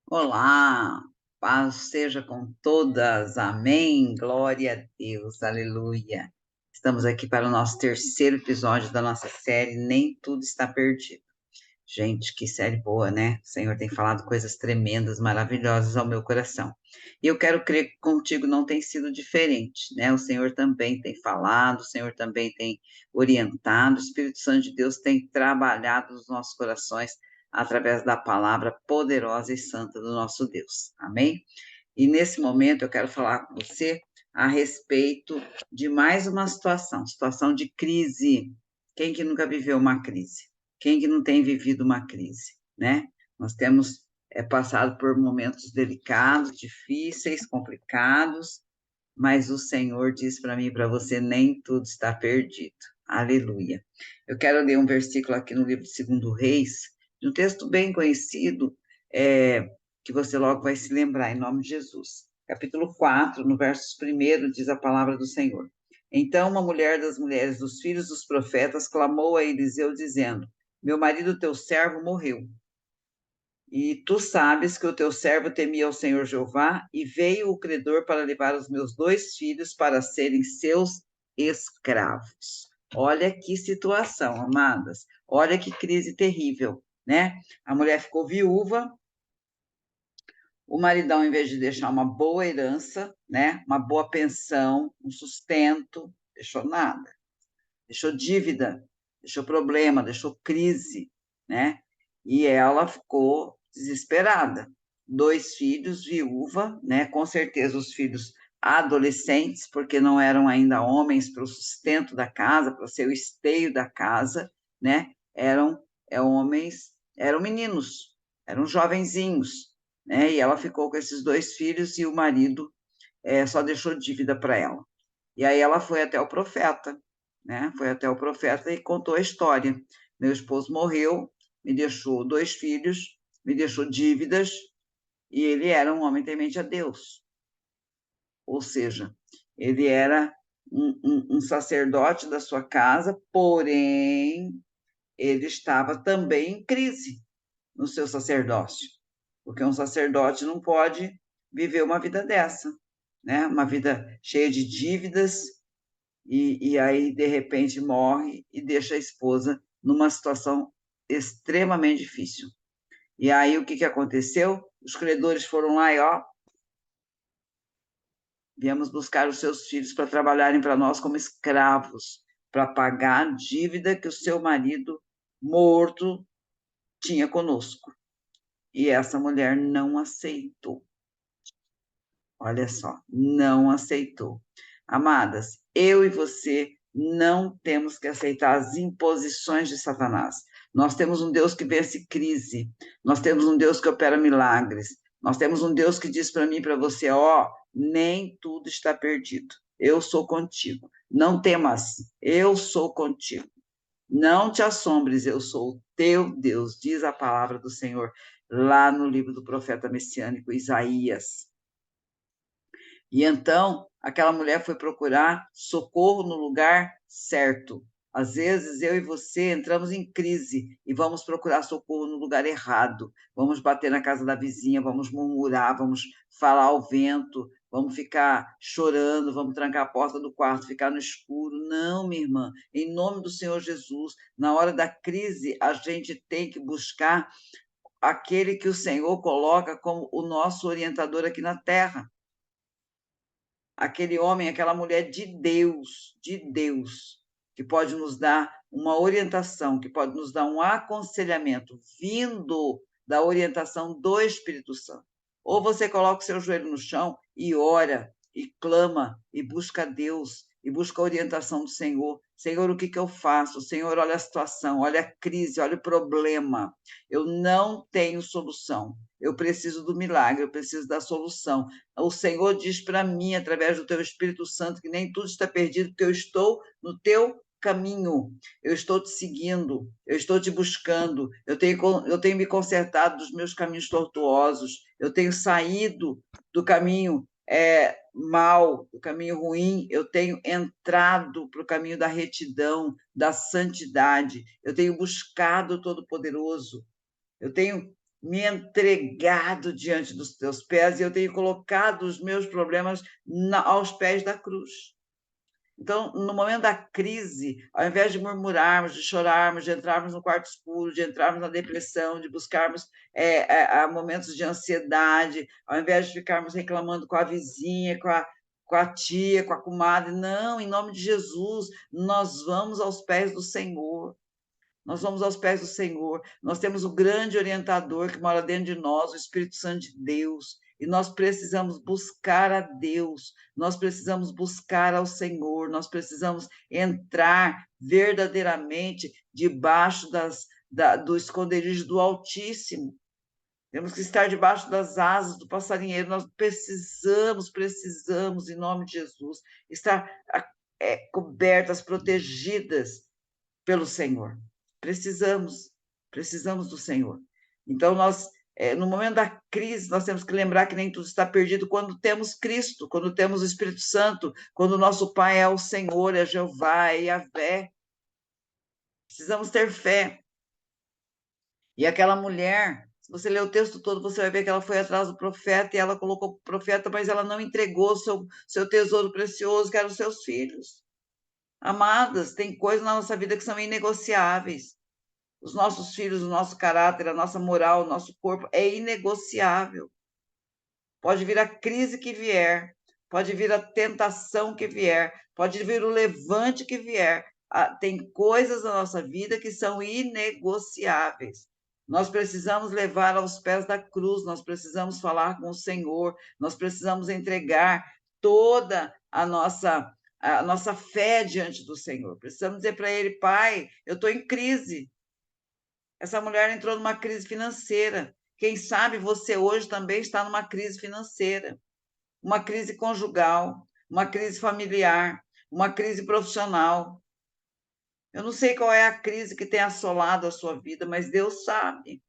Olá, paz seja com todas, amém, glória a Deus, aleluia. Estamos aqui para o nosso terceiro episódio da nossa série Nem Tudo Está Perdido. Gente, que série boa, né? O Senhor tem falado coisas tremendas, maravilhosas ao meu coração. E eu quero crer que contigo não tem sido diferente, né? O Senhor também tem falado, o Senhor também tem orientado, o Espírito Santo de Deus tem trabalhado nos nossos corações através da palavra poderosa e santa do nosso Deus. Amém? E nesse momento eu quero falar com você a respeito de mais uma situação de crise. Quem que nunca viveu uma crise? Quem que não tem vivido uma crise, né? Nós temos passado por momentos delicados, difíceis, complicados, mas o Senhor diz para mim e para você, nem tudo está perdido. Aleluia. Eu quero ler um versículo aqui no livro de Segundo Reis, de um texto bem conhecido, que você logo vai se lembrar, em nome de Jesus. Capítulo 4, no verso 1, diz a palavra do Senhor. Então, uma mulher das mulheres dos filhos dos profetas clamou a Eliseu, dizendo: Meu marido, teu servo, morreu. E tu sabes que o teu servo temia o Senhor Jeová, e veio o credor para levar os meus 2 filhos para serem seus escravos. Olha que situação, amadas. Olha que crise terrível, né? A mulher ficou viúva, o maridão, em vez de deixar uma boa herança, né? Uma boa pensão, um sustento, deixou nada. Deixou dívida, deixou problema, deixou crise, né? E ela ficou desesperada. 2 filhos, viúva, né? Com certeza os filhos adolescentes, porque não eram ainda homens para o sustento da casa, para ser o esteio da casa, né? Eram homens, eram meninos, eram jovenzinhos, né? E ela ficou com esses 2 filhos e o marido só deixou dívida para ela. E aí ela foi até o profeta, né? Foi até o profeta e contou a história. Meu esposo morreu, me deixou 2 filhos, me deixou dívidas, e ele era um homem temente a Deus. Ou seja, ele era um sacerdote da sua casa, porém, ele estava também em crise no seu sacerdócio, porque um sacerdote não pode viver uma vida dessa, né? Uma vida cheia de dívidas, e aí, de repente, morre e deixa a esposa numa situação extremamente difícil. E aí, o que aconteceu? Os credores foram lá e, ó, viemos buscar os seus filhos para trabalharem para nós como escravos, para pagar a dívida que o seu marido morto tinha conosco. E essa mulher não aceitou. Olha só, não aceitou. Amadas, eu e você não temos que aceitar as imposições de Satanás. Nós temos um Deus que vence crise, nós temos um Deus que opera milagres, nós temos um Deus que diz para mim e para você: ó, nem tudo está perdido, eu sou contigo. Não temas, eu sou contigo. Não te assombres, eu sou o teu Deus, diz a palavra do Senhor lá no livro do profeta messiânico Isaías. E então, aquela mulher foi procurar socorro no lugar certo. Às vezes, eu e você entramos em crise e vamos procurar socorro no lugar errado. Vamos bater na casa da vizinha, vamos murmurar, vamos falar ao vento, vamos ficar chorando, vamos trancar a porta do quarto, ficar no escuro. Não, minha irmã, em nome do Senhor Jesus, na hora da crise, a gente tem que buscar aquele que o Senhor coloca como o nosso orientador aqui na terra, aquele homem, aquela mulher de Deus, que pode nos dar uma orientação, que pode nos dar um aconselhamento vindo da orientação do Espírito Santo. Ou você coloca o seu joelho no chão e ora, e clama, e busca Deus, e busca a orientação do Senhor. Senhor, o que eu faço? Senhor, olha a situação, olha a crise, olha o problema. Eu não tenho solução. Eu preciso do milagre, eu preciso da solução. O Senhor diz para mim, através do teu Espírito Santo, que nem tudo está perdido, porque eu estou no teu caminho, eu estou te seguindo, eu estou te buscando, eu tenho me consertado dos meus caminhos tortuosos, eu tenho saído do caminho mal, do caminho ruim, eu tenho entrado para o caminho da retidão, da santidade, eu tenho buscado o Todo-Poderoso, eu tenho me entregado diante dos teus pés e eu tenho colocado os meus problemas aos pés da cruz. Então, no momento da crise, ao invés de murmurarmos, de chorarmos, de entrarmos no quarto escuro, de entrarmos na depressão, de buscarmos momentos de ansiedade, ao invés de ficarmos reclamando com a vizinha, com a tia, com a comadre, não, em nome de Jesus, nós vamos aos pés do Senhor. Nós vamos aos pés do Senhor. Nós temos o grande orientador que mora dentro de nós, o Espírito Santo de Deus. E nós precisamos buscar a Deus, nós precisamos buscar ao Senhor, nós precisamos entrar verdadeiramente debaixo do esconderijo do Altíssimo. Temos que estar debaixo das asas do passarinheiro. Nós precisamos, em nome de Jesus, estar cobertas, protegidas pelo Senhor. Precisamos do Senhor. Então, no momento da crise, nós temos que lembrar que nem tudo está perdido quando temos Cristo, quando temos o Espírito Santo, quando o nosso Pai é o Senhor, é Jeová, é Yahvé. Precisamos ter fé. E aquela mulher, se você ler o texto todo, você vai ver que ela foi atrás do profeta e ela colocou o profeta, mas ela não entregou seu tesouro precioso, que eram os seus filhos. Amadas, tem coisas na nossa vida que são inegociáveis. Os nossos filhos, o nosso caráter, a nossa moral, o nosso corpo é inegociável. Pode vir a crise que vier, pode vir a tentação que vier, pode vir o levante que vier. Tem coisas na nossa vida que são inegociáveis. Nós precisamos levar aos pés da cruz, nós precisamos falar com o Senhor, nós precisamos entregar toda a nossa fé diante do Senhor. Precisamos dizer para Ele, Pai, eu estou em crise. Essa mulher entrou numa crise financeira. Quem sabe você hoje também está numa crise financeira, uma crise conjugal, uma crise familiar, uma crise profissional. Eu não sei qual é a crise que tem assolado a sua vida, mas Deus sabe.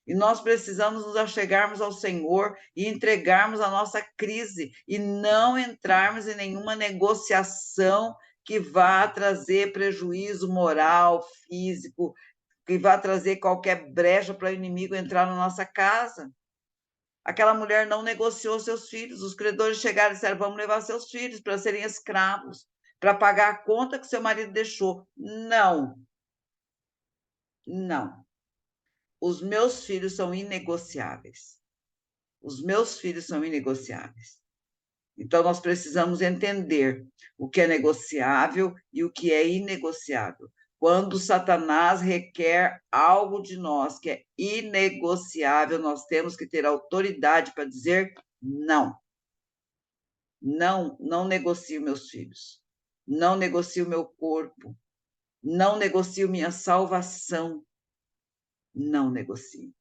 E nós precisamos nos achegarmos ao Senhor e entregarmos a nossa crise e não entrarmos em nenhuma negociação que vá trazer prejuízo moral, físico, que vá trazer qualquer brecha para o inimigo entrar na nossa casa. Aquela mulher não negociou seus filhos. Os credores chegaram e disseram, vamos levar seus filhos para serem escravos, para pagar a conta que seu marido deixou. Não. Não. Os meus filhos são inegociáveis. Os meus filhos são inegociáveis. Então, nós precisamos entender o que é negociável e o que é inegociável. Quando Satanás requer algo de nós que é inegociável, nós temos que ter autoridade para dizer não. Não, não negocio meus filhos. Não negocio meu corpo. Não negocio minha salvação. Não negocio.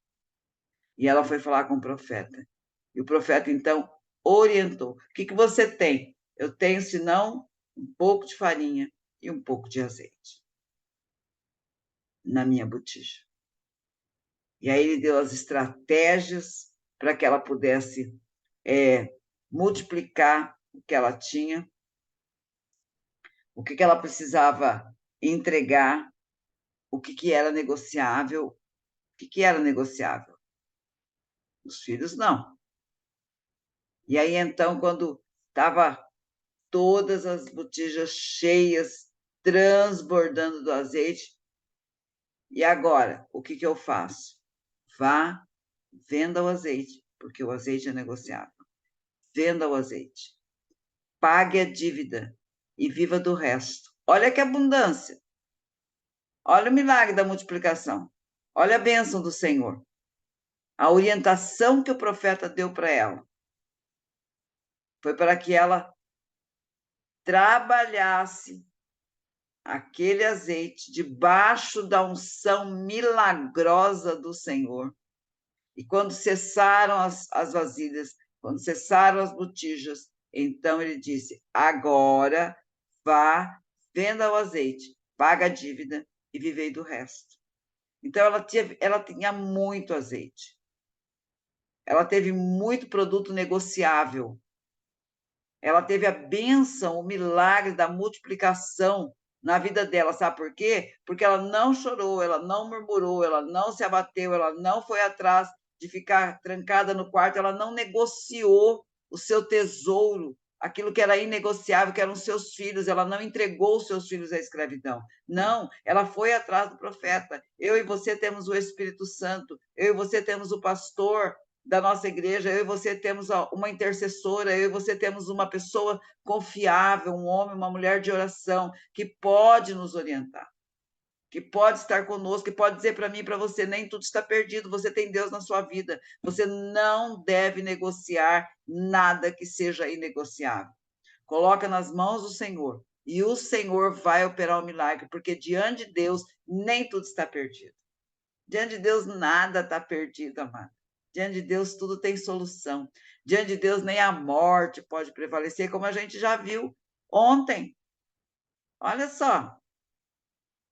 E ela foi falar com o profeta. E o profeta, então, orientou. O que você tem? Eu tenho, senão, um pouco de farinha e um pouco de azeite na minha botija. E aí ele deu as estratégias para que ela pudesse multiplicar o que ela tinha, o que ela precisava entregar, o que era negociável. O que era negociável? Os filhos, não. E aí, então, quando estava todas as botijas cheias, transbordando do azeite, e agora, o que eu faço? Vá, venda o azeite, porque o azeite é negociável. Venda o azeite. Pague a dívida e viva do resto. Olha que abundância. Olha o milagre da multiplicação. Olha a bênção do Senhor. A orientação que o profeta deu para ela foi para que ela trabalhasse aquele azeite debaixo da unção milagrosa do Senhor. E quando cessaram as vasilhas, quando cessaram as botijas, então ele disse, agora vá, venda o azeite, paga a dívida e vivei do resto. Então ela tinha muito azeite. Ela teve muito produto negociável. Ela teve a bênção, o milagre da multiplicação na vida dela, sabe por quê? Porque ela não chorou, ela não murmurou, ela não se abateu, ela não foi atrás de ficar trancada no quarto, ela não negociou o seu tesouro, aquilo que era inegociável, que eram os seus filhos, ela não entregou os seus filhos à escravidão. Não, ela foi atrás do profeta. Eu e você temos o Espírito Santo, eu e você temos o pastor da nossa igreja, eu e você temos uma intercessora, eu e você temos uma pessoa confiável, um homem, uma mulher de oração, que pode nos orientar, que pode estar conosco, que pode dizer para mim e para você, nem tudo está perdido, você tem Deus na sua vida, você não deve negociar nada que seja inegociável. Coloca nas mãos do Senhor, e o Senhor vai operar o milagre, porque diante de Deus nem tudo está perdido. Diante de Deus nada está perdido, amado. Diante de Deus tudo tem solução. Diante de Deus nem a morte pode prevalecer, como a gente já viu ontem. Olha só.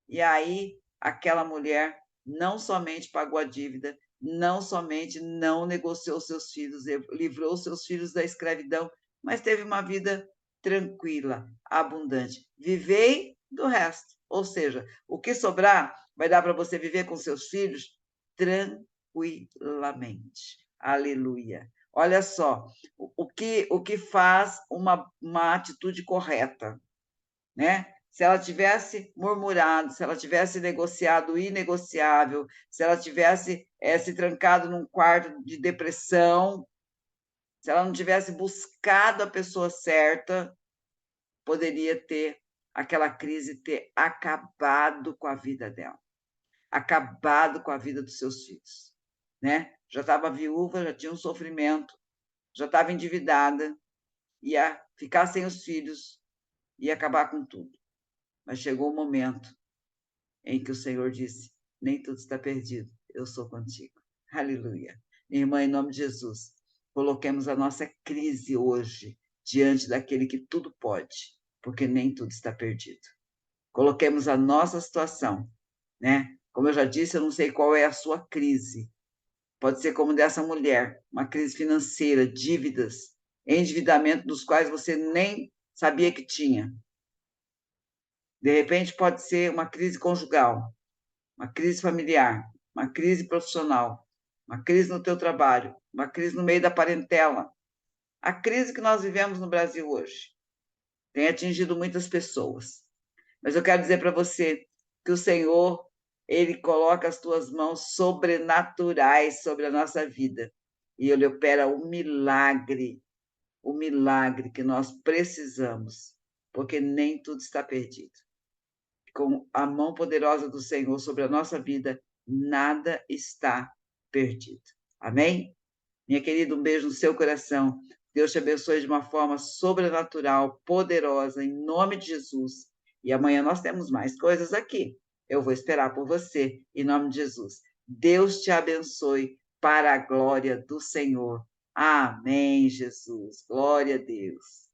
E aí, aquela mulher não somente pagou a dívida, não somente não negociou seus filhos, livrou seus filhos da escravidão, mas teve uma vida tranquila, abundante. Vivei do resto. Ou seja, o que sobrar vai dar para você viver com seus filhos tranquilamente. Aleluia. Olha só, o que faz uma atitude correta, né? Se ela tivesse murmurado, se ela tivesse negociado o inegociável, se ela tivesse se trancado num quarto de depressão, se ela não tivesse buscado a pessoa certa, poderia ter aquela crise ter acabado com a vida dela, acabado com a vida dos seus filhos, né? Já estava viúva, já tinha um sofrimento, já estava endividada, ia ficar sem os filhos, ia acabar com tudo. Mas chegou o momento em que o Senhor disse: nem tudo está perdido, eu sou contigo. Aleluia. Minha irmã, em nome de Jesus, coloquemos a nossa crise hoje diante daquele que tudo pode, porque nem tudo está perdido. Coloquemos a nossa situação, né? Como eu já disse, eu não sei qual é a sua crise. Pode ser como dessa mulher, uma crise financeira, dívidas, endividamento dos quais você nem sabia que tinha. De repente, pode ser uma crise conjugal, uma crise familiar, uma crise profissional, uma crise no teu trabalho, uma crise no meio da parentela. A crise que nós vivemos no Brasil hoje tem atingido muitas pessoas. Mas eu quero dizer para você que o Senhor, ele coloca as tuas mãos sobrenaturais sobre a nossa vida. E ele opera o milagre que nós precisamos, porque nem tudo está perdido. Com a mão poderosa do Senhor sobre a nossa vida, nada está perdido. Amém? Minha querida, um beijo no seu coração. Deus te abençoe de uma forma sobrenatural, poderosa, em nome de Jesus. E amanhã nós temos mais coisas aqui. Eu vou esperar por você, em nome de Jesus. Deus te abençoe para a glória do Senhor. Amém, Jesus. Glória a Deus.